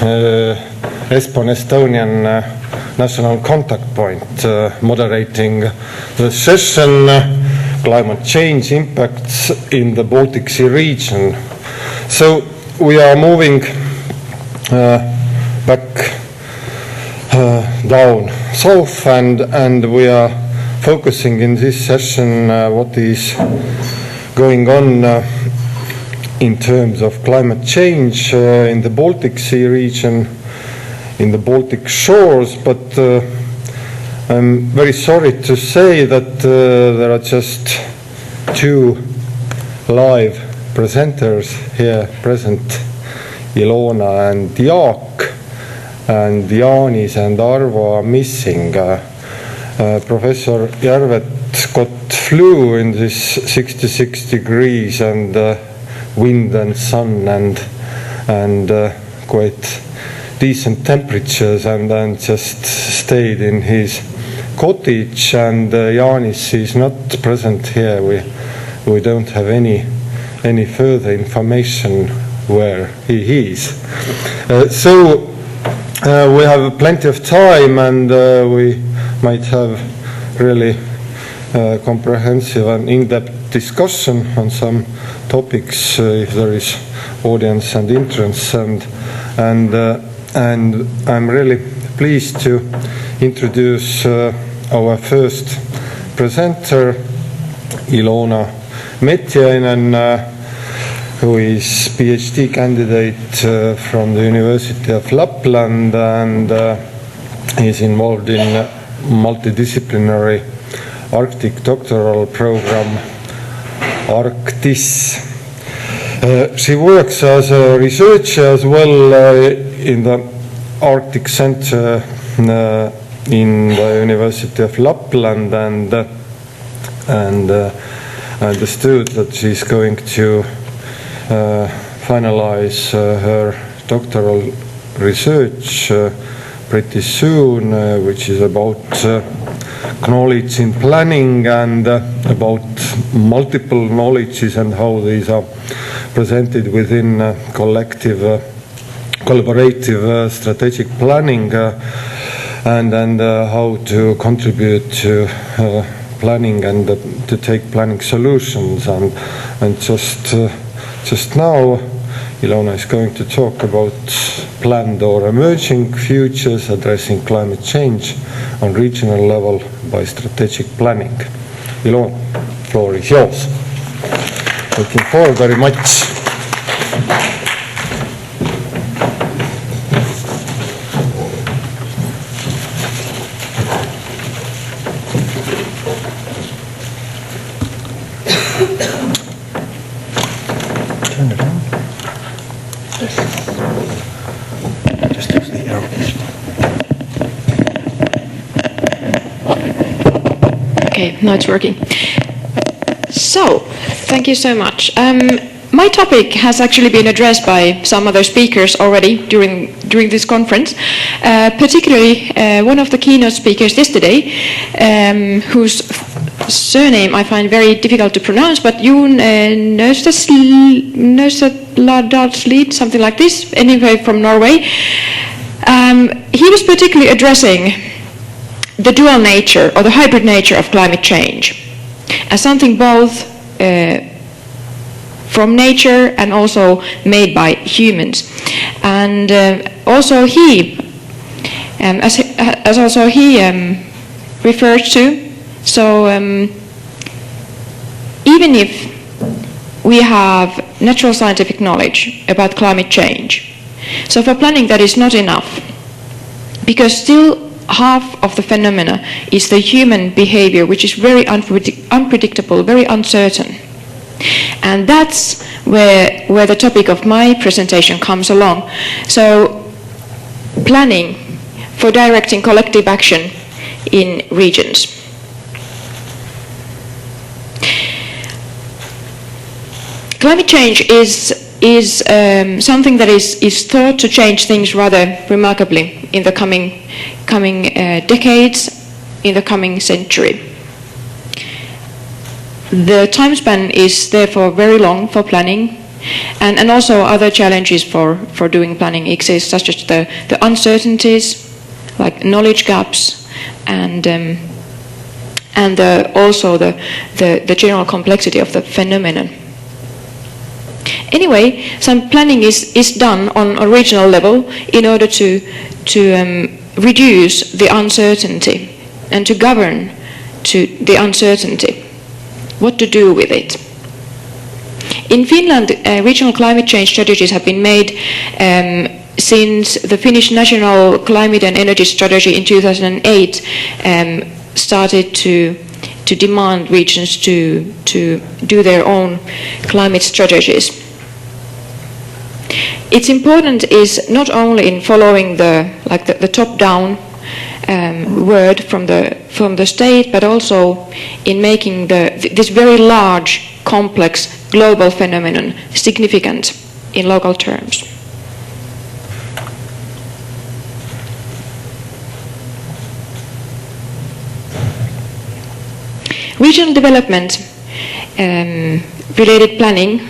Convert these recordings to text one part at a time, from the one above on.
Espon Estonian national contact point, moderating the session Climate Change Impacts in the Baltic Sea region. So we are moving back down south, and we are focusing in this session what is going on in terms of climate change in the Baltic Sea region, in the Baltic shores, but I'm very sorry to say that there are just two live presenters here present, Ilona and Jaak, and Jaanis and Arvo are missing. Professor Järvet got flu in this 66 degrees and wind and sun and quite decent temperatures, and then just stayed in his cottage. And Jaanis is not present here. We don't have any further information where he is. So we have plenty of time, and we might have really comprehensive and in-depth discussion on some topics if there is audience and interest. And I'm really pleased to introduce our first presenter, Ilona Mettiäinen, who is PhD candidate from the University of Lapland and is involved in multidisciplinary Arctic doctoral program, Arctis. She works as a researcher as well in the Arctic Center in the University of Lapland, and I understood that she's going to finalize her doctoral research pretty soon, which is about knowledge in planning and about multiple knowledges and how these are presented within collective collaborative strategic planning and how to contribute to planning and to take planning solutions. And just now Ilona is going to talk about planned or emerging futures addressing climate change on regional level by strategic planning. Ilona, the floor is yours. Looking forward very much. Turn it on. Just use the arrow. Okay, now it's working. So, thank you so much. My topic has actually been addressed by some other speakers already during this conference, particularly one of the keynote speakers yesterday, whose surname I find very difficult to pronounce, but Jon Nøstetladalslid, something like this, anyway from Norway. He was particularly addressing the dual nature or the hybrid nature of climate change as something both from nature and also made by humans. And also he, as also he refers to, so even if we have natural scientific knowledge about climate change, so for planning that is not enough, because still half of the phenomena is the human behavior, which is very unpredictable, very uncertain. And that's where the topic of my presentation comes along. So planning for directing collective action in regions. Climate change is something that is thought to change things rather remarkably in the coming decades, in the coming century. The time span is therefore very long for planning, And also other challenges for doing planning exist, such as the uncertainties, like knowledge gaps, and also the general complexity of the phenomenon. Anyway, some planning is done on a regional level in order to reduce the uncertainty and to govern to the uncertainty. What to do with it? In Finland, regional climate change strategies have been made since the Finnish National Climate and Energy Strategy in 2008 started to demand regions to do their own climate strategies. It's important is not only in following the top-down word from the state, but also in making this very large, complex, global phenomenon significant in local terms. Regional development related planning,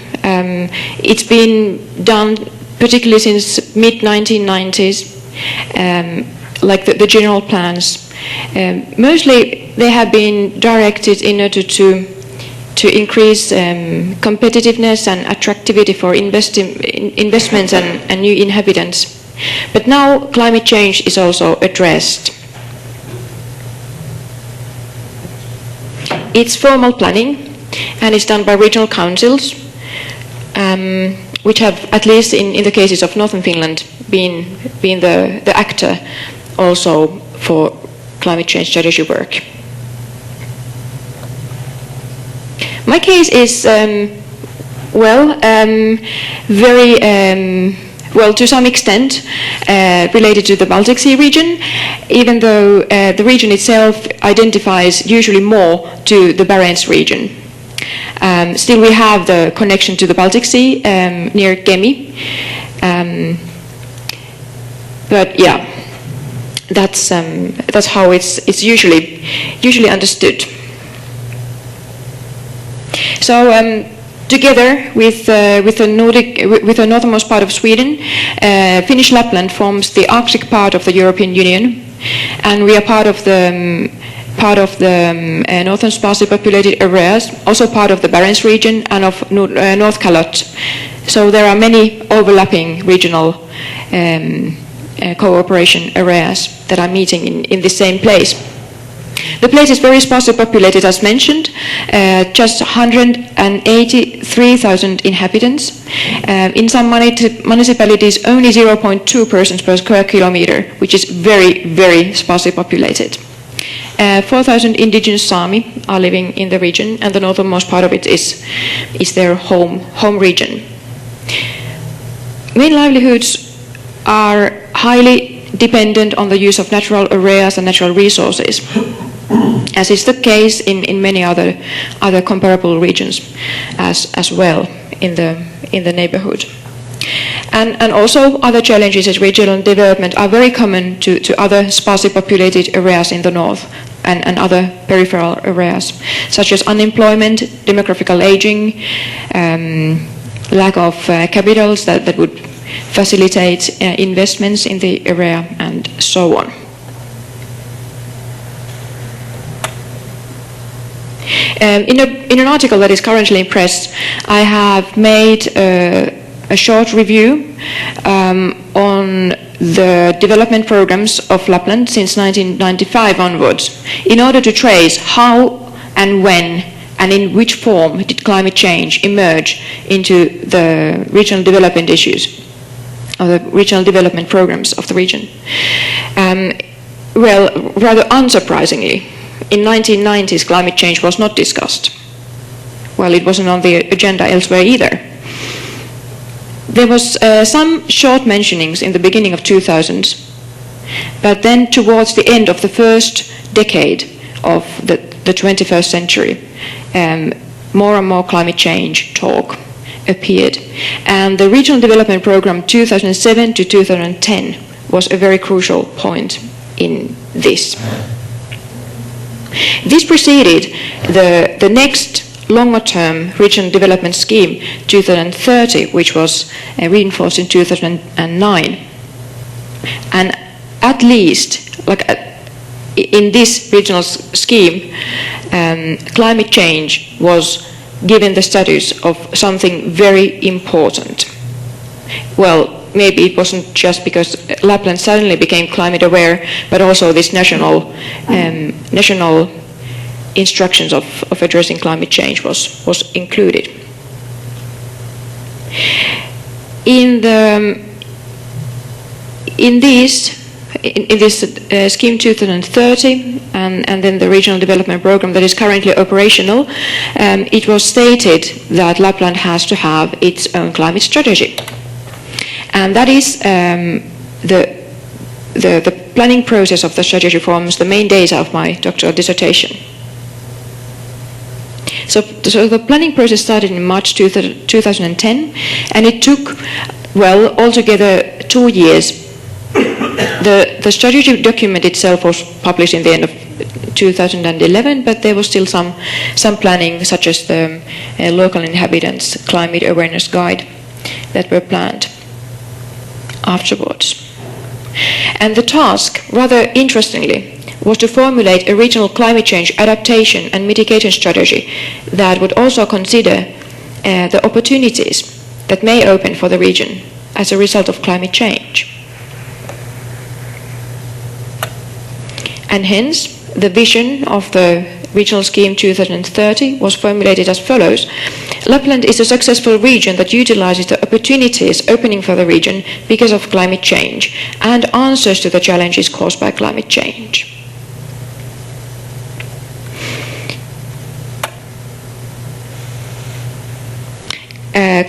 it's been done particularly since mid-1990s, like the general plans. Mostly they have been directed in order to increase competitiveness and attractivity for investments and new inhabitants. But now climate change is also addressed. It's formal planning, and it's done by regional councils, which have, at least in the cases of Northern Finland, been the actor also for climate change strategy work. My case is, very well, to some extent, related to the Baltic Sea region, even though the region itself identifies usually more to the Barents region. Still, we have the connection to the Baltic Sea near Kemi, but yeah, that's how it's usually understood. So. Together with the northernmost part of Sweden, Finnish Lapland forms the Arctic part of the European Union, and we are part of the northern sparsely populated areas, also part of the Barents region and of North Calotte. So there are many overlapping regional cooperation areas that are meeting in the same place. The place is very sparsely populated, as mentioned, just 183,000 inhabitants. In some municipalities, only 0.2 persons per square kilometer, which is very, very sparsely populated. 4,000 indigenous Sami are living in the region, and the northernmost part of it is their home region. Main livelihoods are highly dependent on the use of natural areas and natural resources, as is the case in many other comparable regions as well in the neighborhood. And also other challenges as regional development are very common to other sparsely populated areas in the north and other peripheral areas, such as unemployment, demographical aging, lack of capitals that would facilitate investments in the area, and so on. In an article that is currently in press, I have made a short review on the development programs of Lapland since 1995 onwards, in order to trace how and when and in which form did climate change emerge into the regional development issues, of the regional development programs of the region. Well, rather unsurprisingly, in 1990s climate change was not discussed. Well, it wasn't on the agenda elsewhere either. There was some short mentionings in the beginning of 2000s, but then towards the end of the first decade of the 21st century, more and more climate change talk appeared. And the Regional Development Programme 2007 to 2010 was a very crucial point in this. This preceded the next longer-term regional development scheme 2030, which was reinforced in 2009. And at least, in this regional scheme, climate change was given the status of something very important. Well, maybe it wasn't just because Lapland suddenly became climate aware, but also this national instructions of addressing climate change was included. In this scheme 2030 and then the regional development program that is currently operational, it was stated that Lapland has to have its own climate strategy. And that is the planning process of the strategy forms the main data of my doctoral dissertation. So the planning process started in March 2010, and it took, well, altogether 2 years. The strategy document itself was published in the end of 2011, but there was still some planning, such as the local inhabitants' climate awareness guide that were planned afterwards. And the task, rather interestingly, was to formulate a regional climate change adaptation and mitigation strategy that would also consider the opportunities that may open for the region as a result of climate change. And hence, the vision of the Regional Scheme 2030 was formulated as follows. Lapland is a successful region that utilizes the opportunities opening for the region because of climate change and answers to the challenges caused by climate change.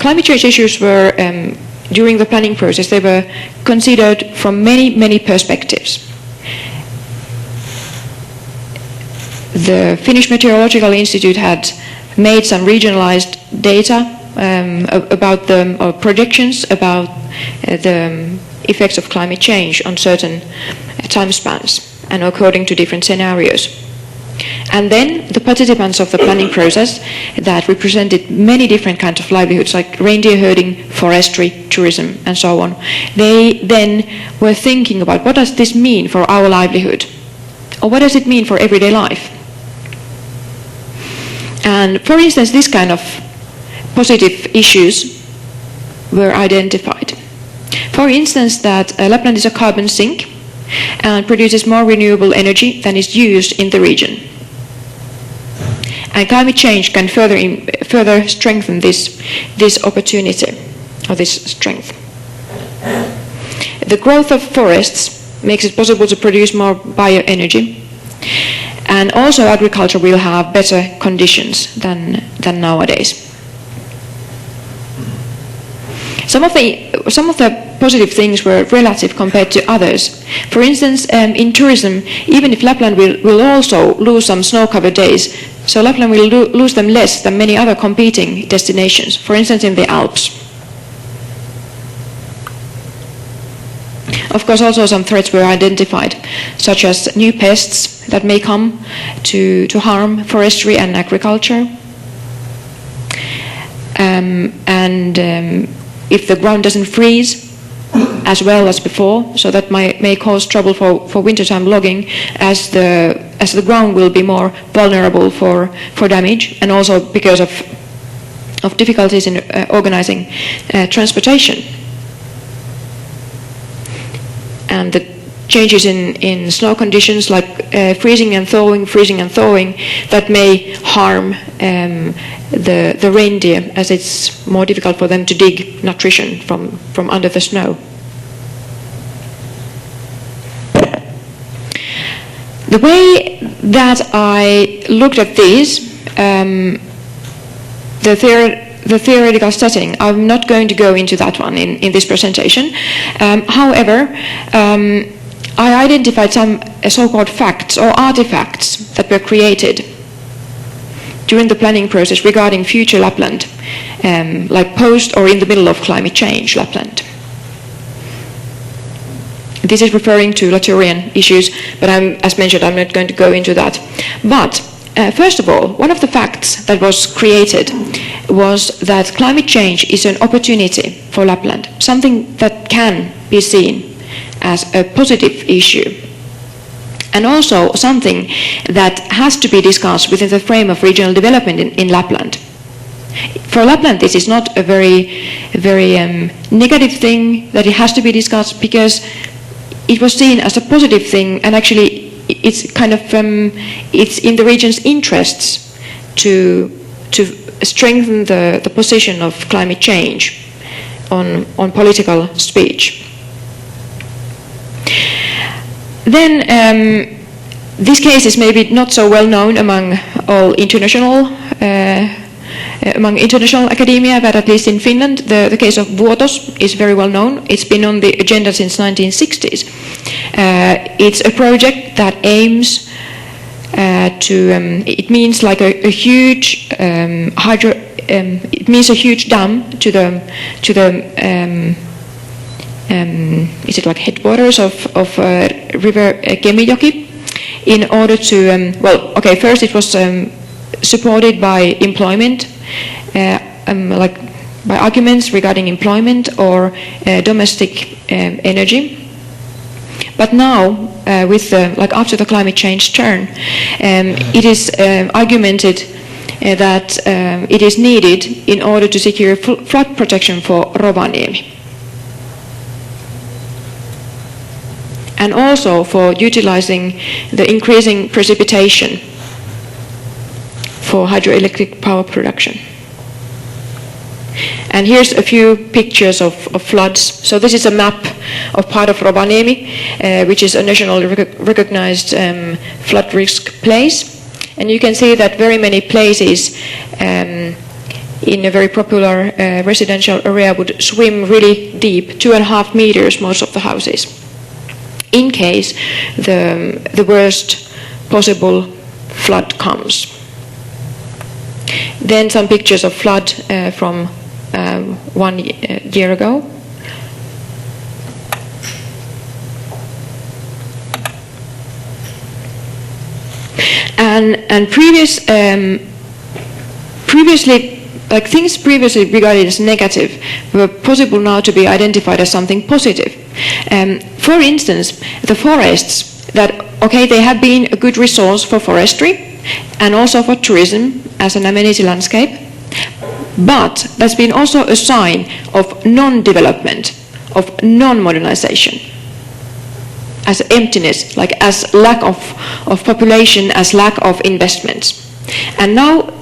Climate change issues were, during the planning process, they were considered from many perspectives. The Finnish Meteorological Institute had made some regionalized data about or projections about the effects of climate change on certain time spans and according to different scenarios. And then the participants of the planning process that represented many different kinds of livelihoods like reindeer herding, forestry, tourism and so on, they then were thinking about what does this mean for our livelihood? Or what does it mean for everyday life? And for instance, this kind of positive issues were identified. For instance, that Lapland is a carbon sink and produces more renewable energy than is used in the region. And climate change can further strengthen this opportunity or this strength. The growth of forests makes it possible to produce more bioenergy. And also agriculture will have better conditions than nowadays. Some of the positive things were relative compared to others. For instance, in tourism, even if Lapland will also lose some snow-covered days, so Lapland will lose them less than many other competing destinations, for instance in the Alps. Of course, also some threats were identified, such as new pests that may come to harm forestry and agriculture. If the ground doesn't freeze as well as before, so that may cause trouble for wintertime logging, as the ground will be more vulnerable for damage, and also because of difficulties in organizing transportation. And the changes in snow conditions like freezing and thawing, that may harm the reindeer, as it's more difficult for them to dig nutrition from under the snow. The way that I looked at these, the theoretical setting, I'm not going to go into that one in this presentation. However, I identified some so-called facts or artifacts that were created during the planning process regarding future Lapland, like post or in the middle of climate change Lapland. This is referring to Laturian issues, but as mentioned, I'm not going to go into that. But First of all, one of the facts that was created was that climate change is an opportunity for Lapland, something that can be seen as a positive issue, and also something that has to be discussed within the frame of regional development in Lapland. For Lapland, this is not a very negative thing that it has to be discussed, because it was seen as a positive thing, and actually it's kind of it's in the region's interests to strengthen the position of climate change on political speech. Then this case is maybe not so well known among all international academia, but at least in Finland, the case of Vuotos is very well known. It's been on the agenda since 1960s. It's a project that aims it means like a huge it means a huge dam to the is it like headwaters of river Kemijoki, in order to first it was supported by employment, like by arguments regarding employment or domestic energy. But now, after the climate change turn, it is argumented that it is needed in order to secure flood protection for Rovaniemi, and also for utilizing the increasing precipitation for hydroelectric power production. And here's a few pictures of floods. So this is a map of part of Rovaniemi, which is a nationally recognized flood risk place. And you can see that very many places in a very popular residential area would swim really deep, 2.5 meters, most of the houses, in case the worst possible flood comes. Then some pictures of flood from 1 year ago. And previously, like things previously regarded as negative were possible now to be identified as something positive. For instance, the forests they have been a good resource for forestry and also for tourism as an amenity landscape, but that's been also a sign of non-development, of non-modernization, as emptiness, like as lack of population, as lack of investments. And now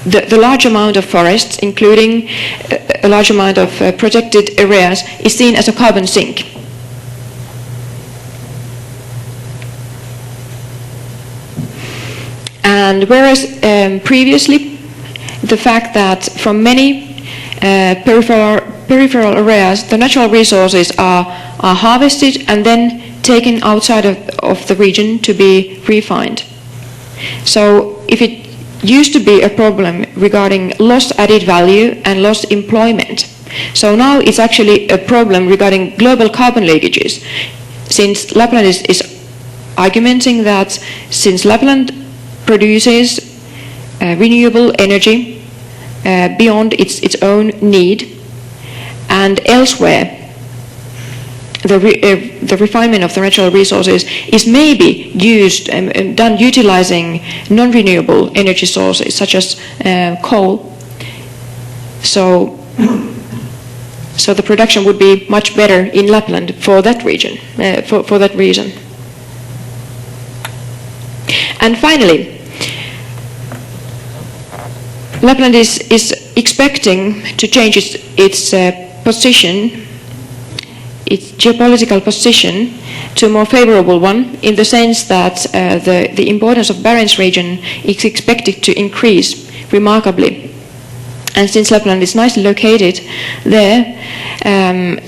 the large amount of forests, including a large amount of protected areas, is seen as a carbon sink. And whereas previously the fact that from many peripheral areas the natural resources are harvested and then taken outside of the region to be refined. So if it used to be a problem regarding lost added value and lost employment, so now it's actually a problem regarding global carbon leakages, since Lapland is arguing that since Lapland produces renewable energy beyond its own need, and elsewhere the refinement of the natural resources is maybe used and done utilizing non-renewable energy sources such as coal. So the production would be much better in Lapland for that region, for that reason. And finally, Lapland is expecting to change its position, its geopolitical position, to a more favorable one, in the sense that the importance of Barents region is expected to increase remarkably. And since Lapland is nicely located there,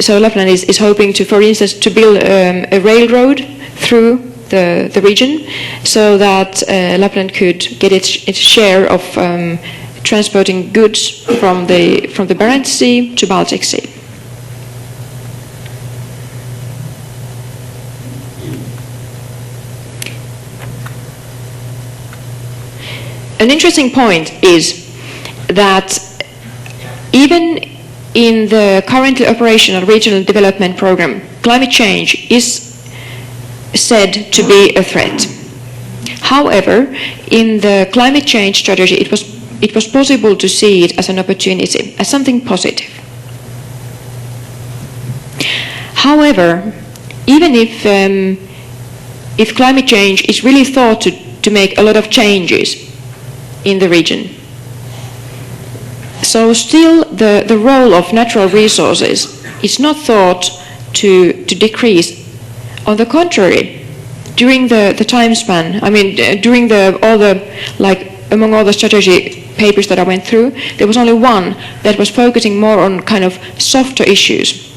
so Lapland is hoping to, for instance, to build a railroad through the region, so that Lapland could get its share of transporting goods from the Barents Sea to Baltic Sea. an interesting point is that even in the currently operational regional development program, climate change is said to be a threat. However, in the climate change strategy, it was possible to see it as an opportunity, as something positive. However, even if climate change is really thought to make a lot of changes in the region, so still the role of natural resources is not thought to decrease. On the contrary, during the time span, I mean, during among all the strategy papers that I went through, there was only one that was focusing more on kind of softer issues,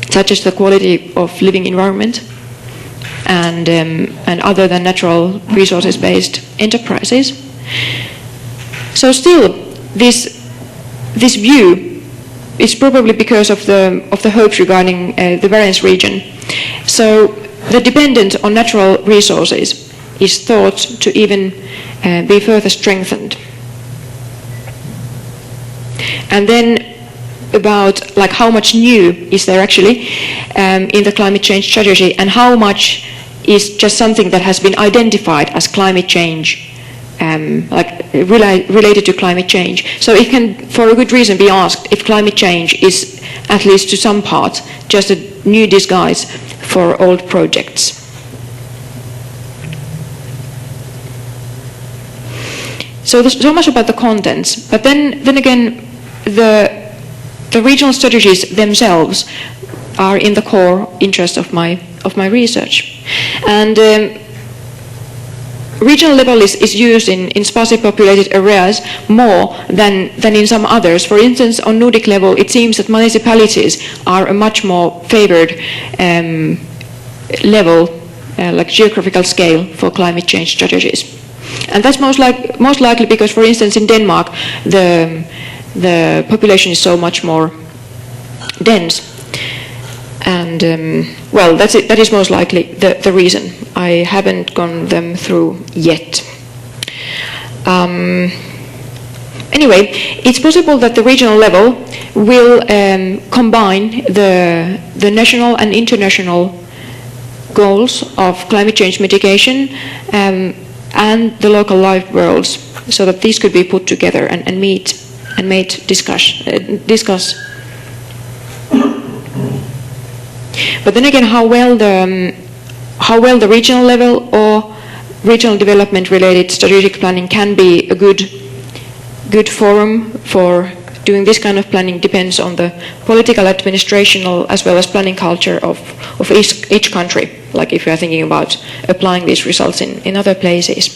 such as the quality of living environment and other than natural resources-based enterprises. So still, this view is probably because of the hopes regarding the variance region. So the dependence on natural resources is thought to even be further strengthened. And then about like how much new is there actually in the climate change strategy, and how much is just something that has been identified as climate change, related to climate change. So it can, for a good reason, be asked if climate change is, at least to some part, just a new disguise for old projects. So much about the contents, but then again, the regional strategies themselves are in the core interest of my research, and regional level is used in sparsely populated areas more than in some others. For instance, on Nordic level, it seems that municipalities are a much more favored level, like geographical scale, for climate change strategies. And that's most likely because, for instance, in Denmark, the population is so much more dense. And well, that's it. That is most likely the reason. I haven't gone them through yet. Anyway, it's possible that the regional level will combine the national and international goals of climate change mitigation and the local life worlds, so that these could be put together and meet and discuss. But then again, how well the regional level or regional development related strategic planning can be a good forum for doing this kind of planning depends on the political, administrational, as well as planning culture of each country, like if you are thinking about applying these results in other places.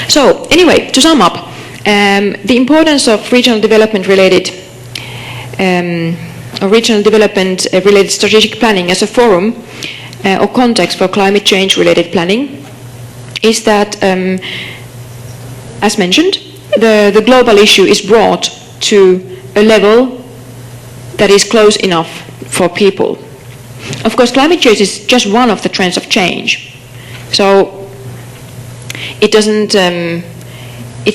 So anyway, to sum up, the importance of regional development related strategic planning as a forum or context for climate change related planning is that, as mentioned, the global issue is brought to a level that is close enough for people. Of course, climate change is just one of the trends of change, so it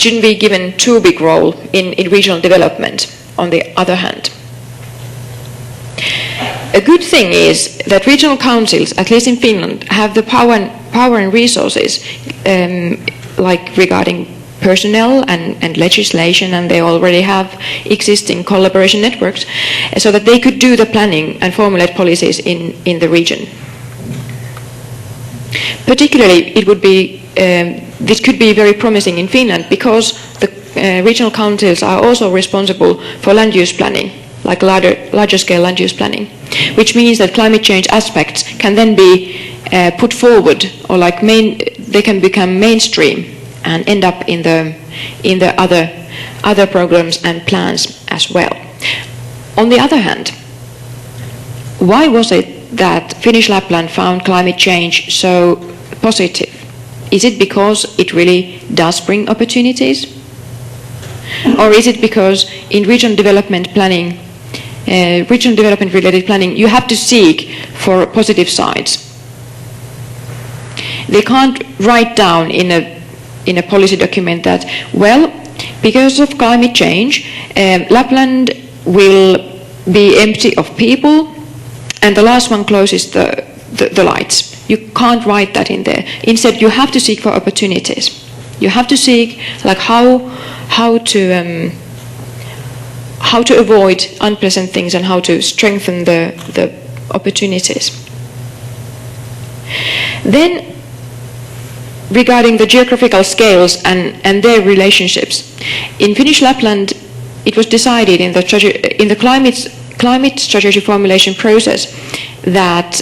shouldn't be given too big role in regional development, on the other hand. A good thing is that regional councils, at least in Finland, have the power and resources, like regarding personnel and legislation, and they already have existing collaboration networks, so that they could do the planning and formulate policies in the region. Particularly, this could be very promising in Finland because the regional councils are also responsible for land use planning, like larger scale land use planning, which means that climate change aspects can then be put forward, or they can become mainstream and end up in the other programs and plans as well. On the other hand, why was it that Finnish Lapland found climate change so positive? Is it because it really does bring opportunities? Or is it because in regional development planning, regional development related planning, you have to seek for positive sides? They can't write down in a policy document that, well, because of climate change, Lapland will be empty of people, and the last one closes the lights. You can't write that in there. Instead, you have to seek for opportunities. You have to seek like how to avoid unpleasant things and how to strengthen the opportunities. Then, regarding the geographical scales and their relationships, in Finnish Lapland, it was decided in the climate strategy formulation process that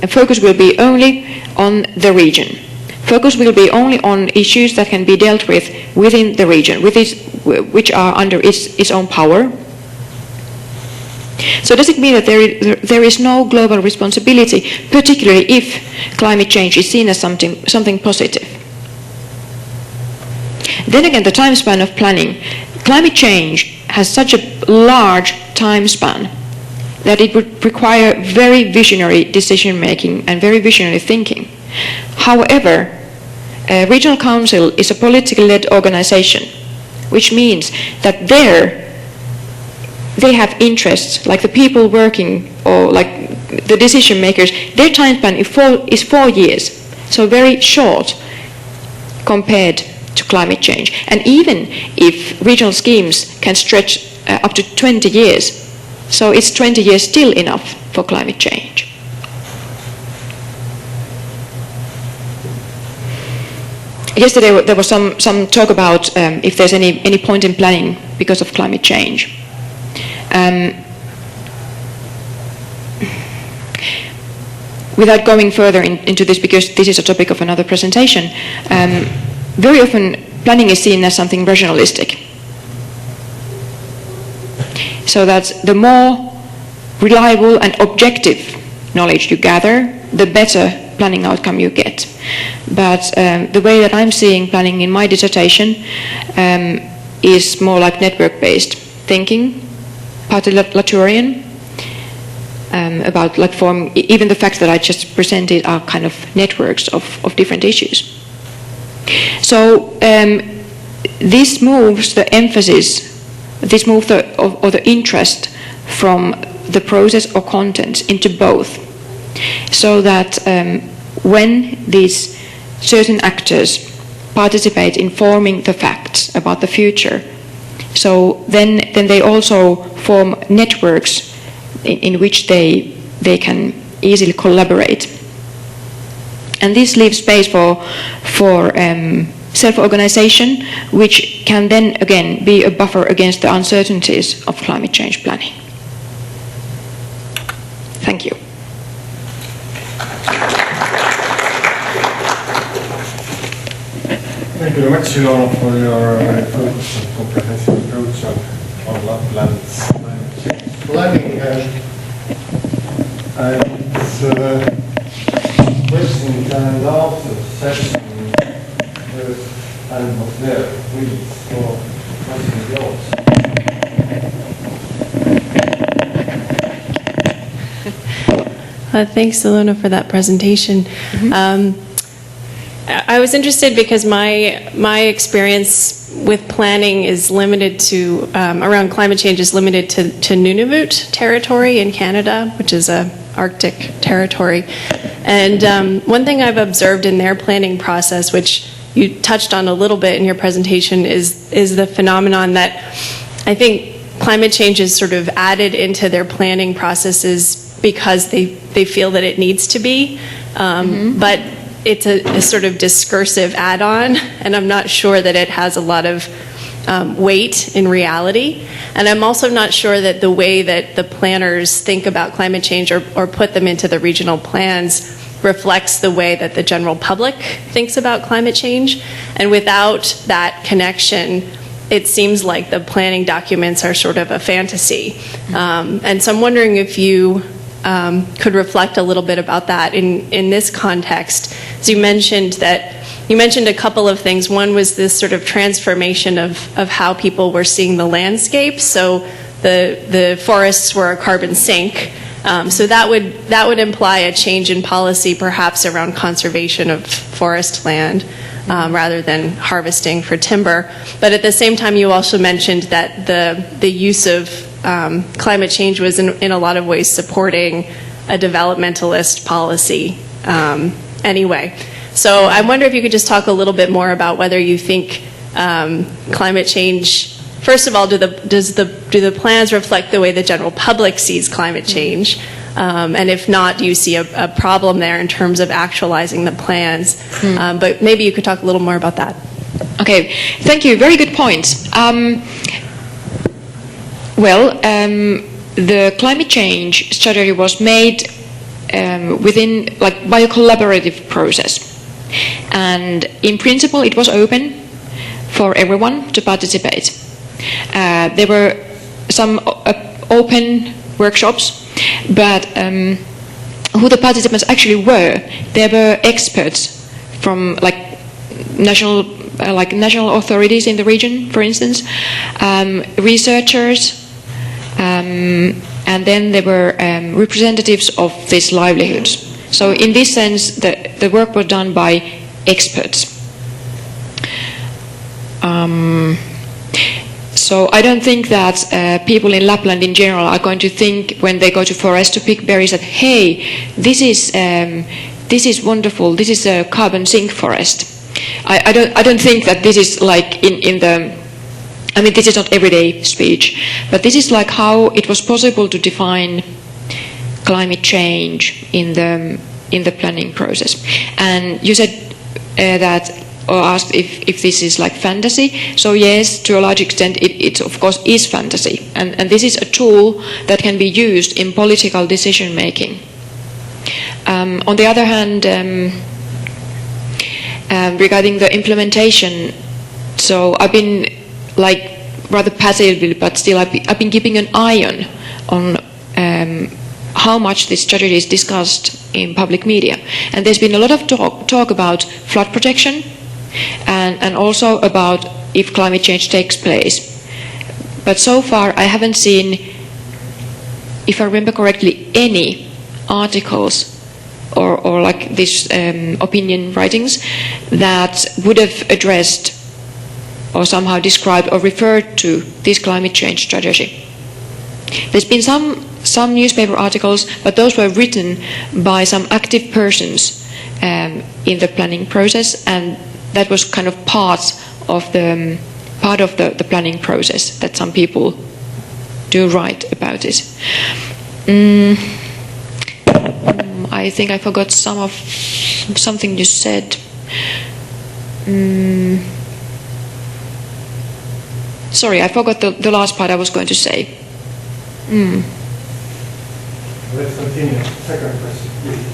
focus will be only on the region. Focus will be only on issues that can be dealt with within the region, which are under its own power. So does it mean that there is no global responsibility, particularly if climate change is seen as something positive? Then again, the time span of planning. Climate change has such a large time span that it would require very visionary decision making and very visionary thinking. However, a regional council is a politically led organization, which means that they have interests, like the people working or like the decision makers. Their time span is 4 years, so very short compared to climate change. And even if regional schemes can stretch up to 20 years, so it's 20 years still enough for climate change. Yesterday there was some talk about if there's any point in planning because of climate change. Without going further into this, because this is a topic of another presentation, very often planning is seen as something rationalistic. So that the more reliable and objective knowledge you gather, the better planning outcome you get. But the way that I'm seeing planning in my dissertation is more like network-based thinking, partly Latourian, about like even the facts that I just presented are kind of networks of different issues. So this moves the emphasis, this moves the interest from the process or content into both. So that when these certain actors participate in forming the facts about the future, so then they also form networks in which they can easily collaborate. And this leaves space for self-organization, which can then again be a buffer against the uncertainties of climate change planning. Thank you. Thank you very much, Ilona, for your very focused and comprehensive approach on Lapland's climate change planning. And it's questions and answers session. And was there, please, for questions yours. Thanks, Ilona, for that presentation. Mm-hmm. I was interested because my experience with planning is limited to, around climate change is limited to Nunavut territory in Canada, which is a Arctic territory. And one thing I've observed in their planning process, which you touched on a little bit in your presentation, is the phenomenon that I think climate change is sort of added into their planning processes because they feel that it needs to be. But it's a sort of discursive add-on, and I'm not sure that it has a lot of weight in reality. And I'm also not sure that the way that the planners think about climate change or put them into the regional plans reflects the way that the general public thinks about climate change. And without that connection, it seems like the planning documents are sort of a fantasy. And so I'm wondering if you could reflect a little bit about that in this context. As you mentioned a couple of things. One was this sort of transformation of how people were seeing the landscape. So the forests were a carbon sink, So that would imply a change in policy, perhaps around conservation of forest land, rather than harvesting for timber. But at the same time, you also mentioned that the use of climate change was in a lot of ways supporting a developmentalist policy anyway. So I wonder if you could just talk a little bit more about whether you think climate change, first of all, do the plans reflect the way the general public sees climate change? And if not, do you see a problem there in terms of actualizing the plans? But maybe you could talk a little more about that. Okay, thank you. Very good points. The climate change strategy was made by a collaborative process. And in principle, it was open for everyone to participate. There were some open workshops, but who the participants actually were, there were experts from national authorities in the region, for instance, researchers, and then there were representatives of these livelihoods. So in this sense, the work was done by experts. So I don't think that people in Lapland in general are going to think when they go to forest to pick berries that, hey, this is wonderful, this is a carbon sink forest. I don't think that this is like in the, I mean, this is not everyday speech, but this is like how it was possible to define climate change in the planning process. And you said that, or asked if this is like fantasy. So yes, to a large extent it of course is fantasy. And this is a tool that can be used in political decision making. On the other hand, regarding the implementation, so I've been like rather passively, but still I've been keeping an eye on how much this strategy is discussed in public media. And there's been a lot of talk about flood protection and also about if climate change takes place. But so far I haven't seen, if I remember correctly, any articles or like these opinion writings that would have addressed or somehow described or referred to this climate change strategy. There's been some newspaper articles, but those were written by some active persons in the planning process, and that was kind of part of the planning process that some people do write about it. I think I forgot something you said. Sorry, I forgot the last part I was going to say. Let's continue. Second question, please.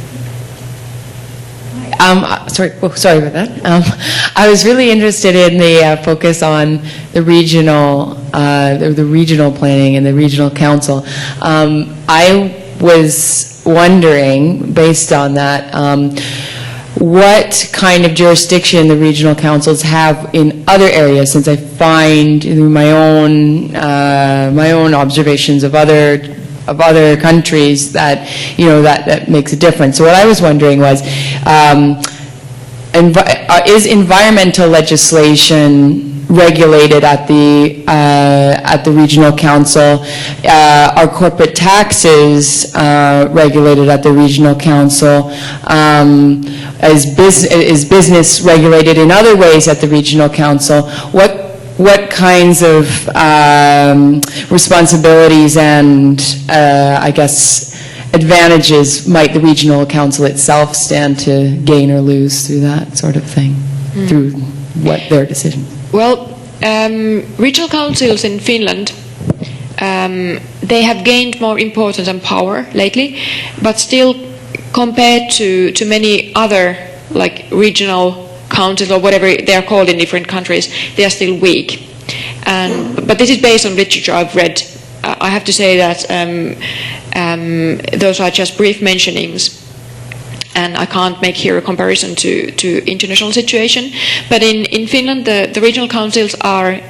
Sorry about that. I was really interested in the focus on the regional planning and the regional council. I was wondering, based on that, what kind of jurisdiction the regional councils have in other areas, since I find through my own observations of other countries that that makes a difference. So what I was wondering was, is environmental legislation regulated at the regional council? Are corporate taxes regulated at the regional council? Is business regulated in other ways at the regional council? What kinds of responsibilities and I guess advantages might the regional council itself stand to gain or lose through that sort of thing, through what their decisions? Well, regional councils in Finland, they have gained more importance and power lately, but still compared to many other like regional councils or whatever they are called in different countries, they are still weak. But this is based on literature I've read. I have to say that those are just brief mentionings, and I can't make here a comparison to international situation. But in Finland, the regional councils are,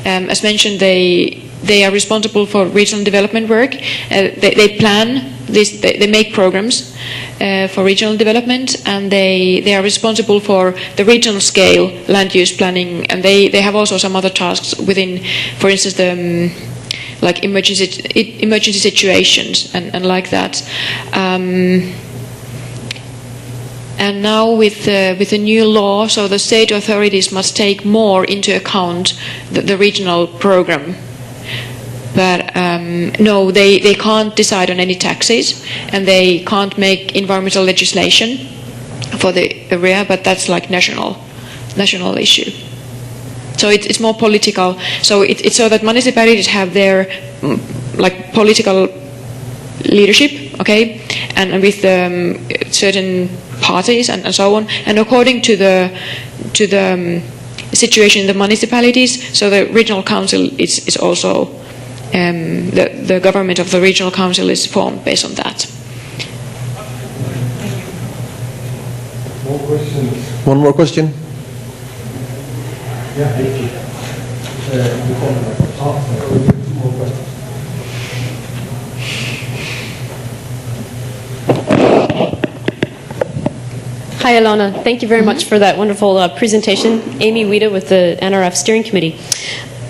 as mentioned, they they are responsible for regional development work. They plan this. They make programs for regional development, and they are responsible for the regional scale land use planning. And they have also some other tasks within, for instance, the like emergency situations and like that. And now with the new law, so the state authorities must take more into account the regional program. But no, they can't decide on any taxes, and they can't make environmental legislation for the area, but that's like national issue. So it's more political. So it's so that municipalities have their like political leadership, okay, and with certain parties and so on, and according to the situation in the municipalities. So the regional council is also the government of the regional council is formed based on that. More questions? One more question. Yeah, thank you. More questions. Hi, Ilona. Thank you very much for that wonderful presentation. Amy Wida with the NRF Steering Committee.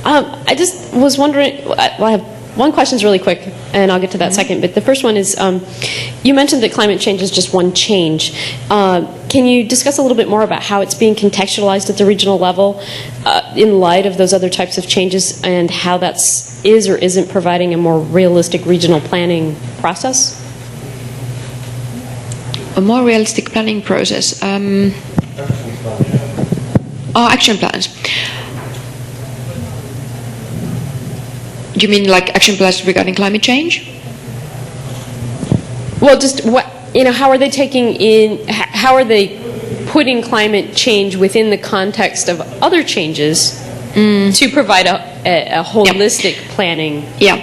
I just was wondering, well, I have one question really quick, and I'll get to that second. But the first one is, you mentioned that climate change is just one change. Can you discuss a little bit more about how it's being contextualized at the regional level in light of those other types of changes, and how that is or isn't providing a more realistic regional planning process? A more realistic planning process. Action plans. You mean like action plans regarding climate change? Well, just what, how are they taking in? How are they putting climate change within the context of other changes to provide a holistic planning? Yeah.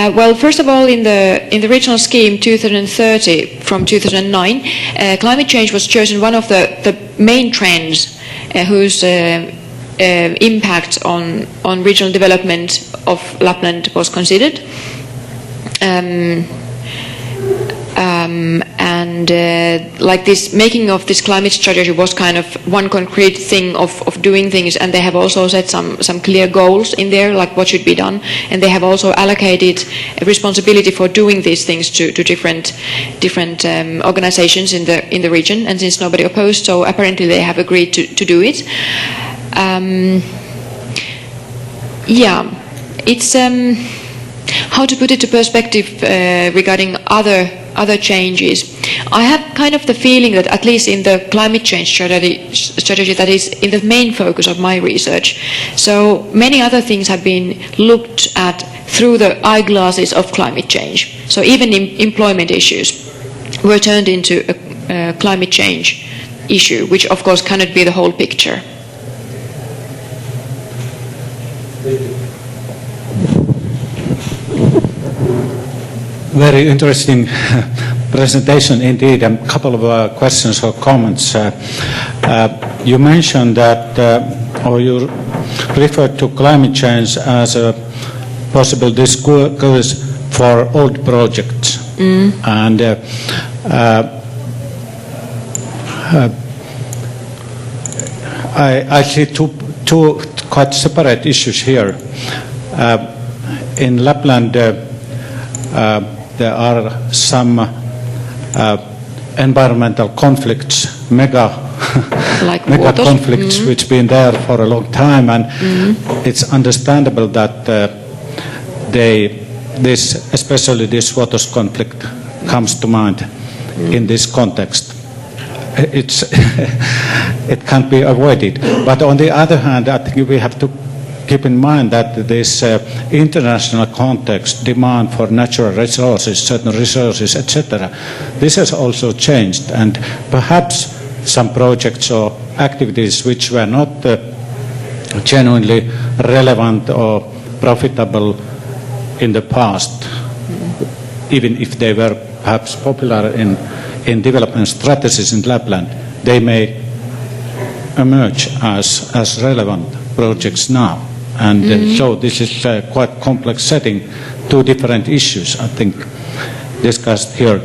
Well, first of all, in the regional scheme 2030 from 2009, climate change was chosen one of the main trends whose impact on regional development of Lapland was considered. Like this making of this climate strategy was kind of one concrete thing of doing things, and they have also set some clear goals in there, like what should be done, and they have also allocated a responsibility for doing these things to different organizations in the region, and since nobody opposed, so apparently they have agreed to do it. Yeah, it's how to put it to perspective regarding other changes. I have kind of the feeling that at least in the climate change strategy that is in the main focus of my research, so many other things have been looked at through the eyeglasses of climate change. So even employment issues were turned into a climate change issue, which of course cannot be the whole picture. Very interesting presentation indeed. A couple of questions or comments. You mentioned that, or you referred to climate change as a possible discourse for old projects. And I see two quite separate issues here. In Lapland, there are some environmental conflicts, mega conflicts, which have been there for a long time, and it's understandable that especially this waters conflict comes to mind in this context. It can't be avoided. But on the other hand, I think we have to keep in mind that this international context, demand for natural resources, certain resources, etc., this has also changed, and perhaps some projects or activities which were not genuinely relevant or profitable in the past, even if they were perhaps popular in development strategies in Lapland, they may emerge as relevant projects now. And so this is quite complex setting, two different issues, I think, discussed here.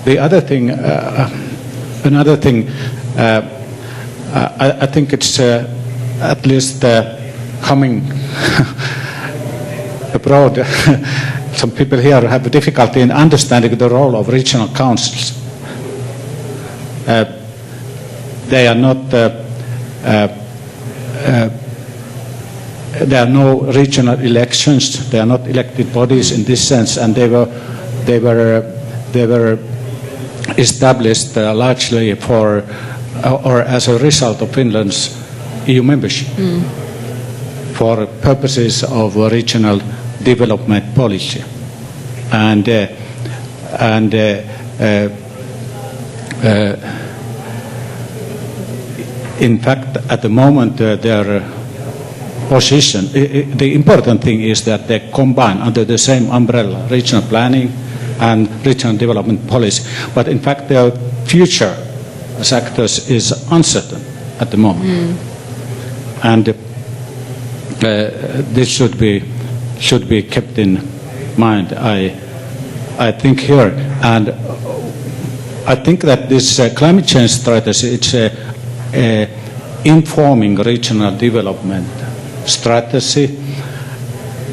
The other thing, another thing, I think it's at least coming abroad. Some people here have difficulty in understanding the role of regional councils. They are not. There are no regional elections. They are not elected bodies in this sense, and they were established largely for or as a result of Finland's EU membership for purposes of regional development policy, and in fact, at the moment, their position, the important thing is that they combine under the same umbrella regional planning and regional development policy. But in fact, their future as actors is uncertain at the moment. And this should be kept in mind, I think here. And I think that this climate change strategy, it's informing regional development strategy,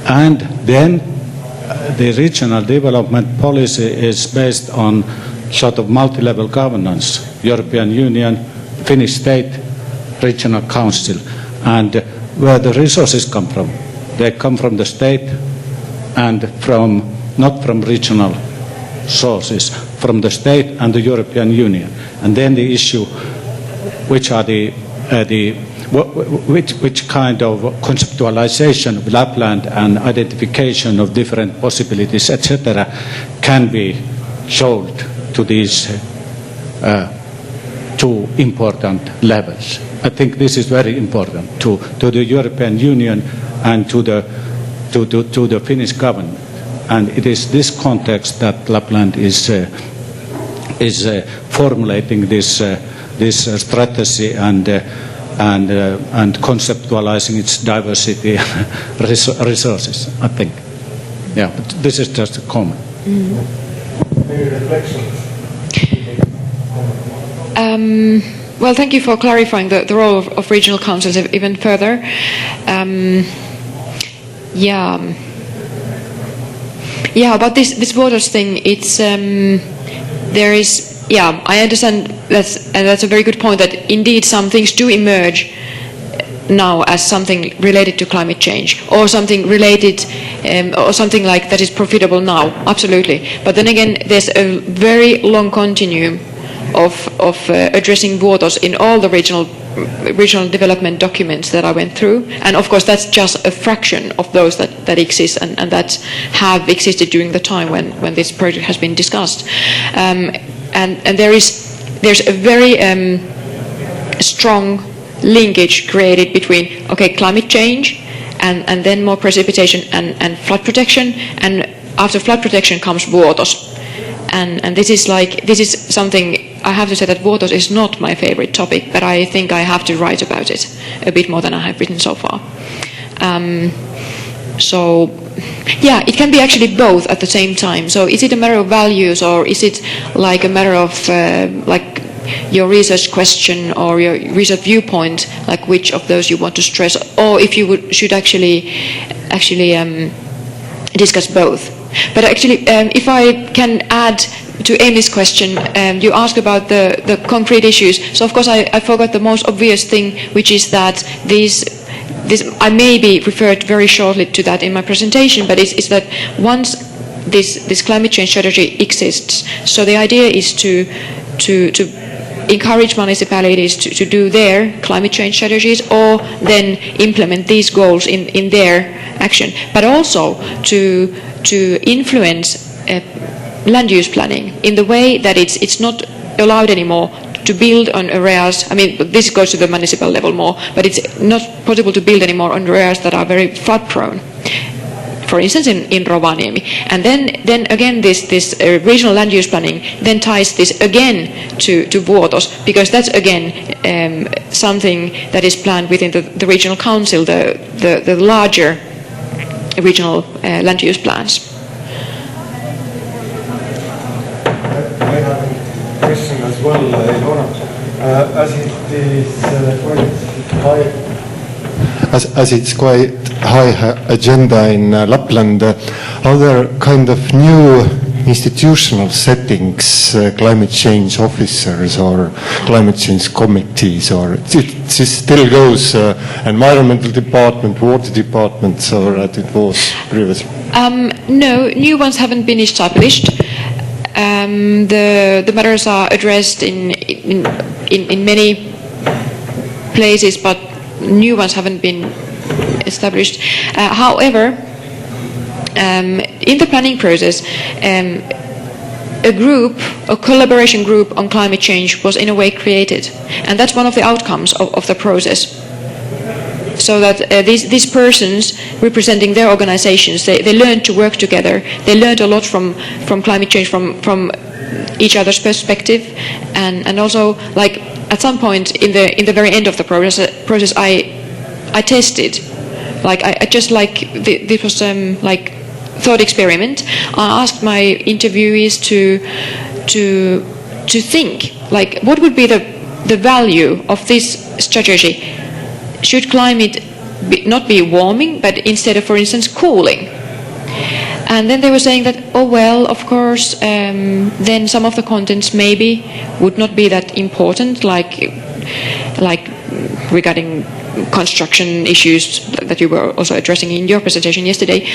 and then the regional development policy is based on sort of multi-level governance, European Union, Finnish state, regional council, and where the resources come from. They come from the state and not from regional sources, from the state and the European Union. And then the issue, which are which kind of conceptualization of Lapland and identification of different possibilities, etc., can be sold to these two important levels. I think this is very important to the European Union and to the Finnish government. And it is this context that Lapland is formulating this strategy and conceptualizing its diversity resources, I think. Yeah, but this is just a comment. Any reflections? Well, thank you for clarifying the role of regional councils even further. About this borders thing, it's there is. Yeah, I understand that's a very good point, that indeed some things do emerge now as something related to climate change, or something related, or something like that is profitable now, absolutely. But then again, there's a very long continuum of addressing vuotos in all the regional development documents that I went through, and of course that's just a fraction of those that exist and that have existed during the time when this project has been discussed. And there's a very strong linkage created between climate change and then more precipitation and flood protection, and after flood protection comes vuotos, and this is something I have to say that vuotos is not my favorite topic, but I think I have to write about it a bit more than I have written so far. So yeah, it can be actually both at the same time. So is it a matter of values, or is it like a matter of like your research question or your research viewpoint, like which of those you want to stress, or if you should actually discuss both. But actually, if I can add to Amy's question, you asked about the concrete issues. So of course I forgot the most obvious thing, which is that this I maybe referred very shortly to that in my presentation, but it's that once this climate change strategy exists, so the idea is to encourage municipalities to do their climate change strategies, or then implement these goals in their action, but also to influence land use planning in the way that it's not allowed anymore to build on areas. I mean, this goes to the municipal level more, but it's not possible to build anymore on areas that are very flood prone. for instance, in Rovaniemi. And then again, this regional land use planning then ties this again to Vuotos, because that's again something that is planned within the regional council, the larger regional land use plans. I have a question as well, Ilona. As it is quite high, as it's quite high agenda in Lapland, are there kind of new institutional settings, climate change officers or climate change committees, or it still goes environmental department, water departments, or as it was previously? No, new ones haven't been established. The matters are addressed in many places, but new ones haven't been established. However, in the planning process, a collaboration group on climate change was in a way created, and that's one of the outcomes of the process. So that these persons representing their organizations, they learned to work together. They learned a lot from climate change, from each other's perspective, and also, like, at some point in the very end of the process, I tested, like, I just, like, this was like thought experiment. I asked my interviewees to think, like, what would be the value of this strategy? Should climate not be warming, but instead of, for instance, cooling? And then they were saying that, oh well, of course, then some of the contents maybe would not be that important, like regarding construction issues that you were also addressing in your presentation yesterday.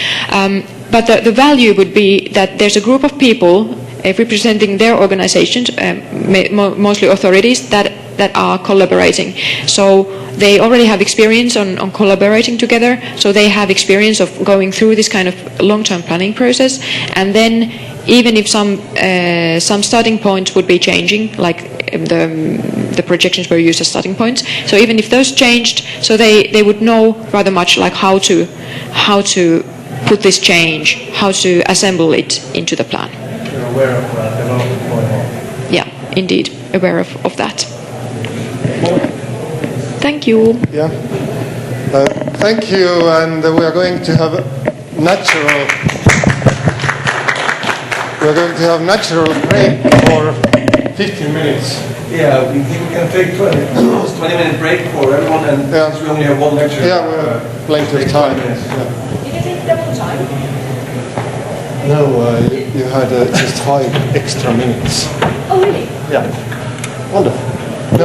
But the value would be that there's a group of people representing their organizations, mostly authorities, that are collaborating. So they already have experience on collaborating together, so they have experience of going through this kind of long-term planning process. And then even if some starting points would be changing, like the projections were used as starting points, so even if those changed, so they would know rather much like how to put this change, how to assemble it into the plan. You're aware of development going on. Yeah, indeed, aware of that. Thank you. Yeah. Thank you, and we are going to have natural break for 15 minutes. Yeah, we think we can take 20-minute break for everyone, and since we only have one lecture. Yeah, we have plenty of time. Yeah. Did you take double time? No, you had just 5 extra minutes. Oh, really? Yeah. Wonderful.